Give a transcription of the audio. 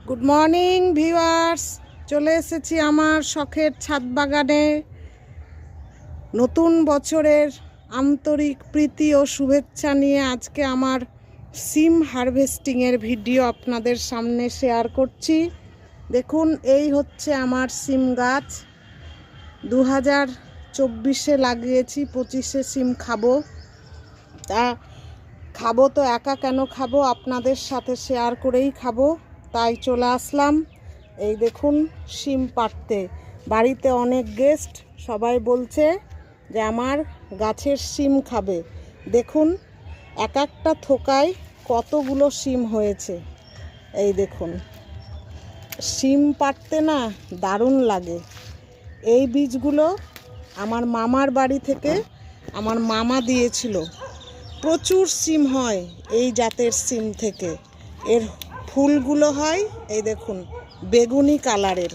Good morning viewers, চলে এসেছি আমার শখের ছাদ বাগানে। নতুন বছরের আন্তরিক প্রীতি ও শুভেচ্ছা নিয়ে আজকে আমার সিম হারভেস্টিংয়ের ভিডিও আপনাদের সামনে শেয়ার করছি। দেখুন, এই হচ্ছে আমার সিম গাছ। 2024-এ লাগিয়েছি, 25-এ সিম খাবো। তা খাবো তো একা কেন খাবো, আপনাদের সাথে শেয়ার করেই খাবো, তাই চলে আসলাম। এই দেখুন সিম পাড়তে। বাড়িতে অনেক গেস্ট, সবাই বলছে যে আমার গাছের সিম খাবে। দেখুন এক একটা থোকায় কতগুলো সিম হয়েছে। এই দেখুন, সিম পাড়তে না দারুণ লাগে। এই বীজগুলো আমার মামার বাড়ি থেকে আমার মামা দিয়েছিল। প্রচুর সিম হয় এই জাতের সিম থেকে। এর ফুলগুলো হয় এই দেখুন বেগুনি কালারের।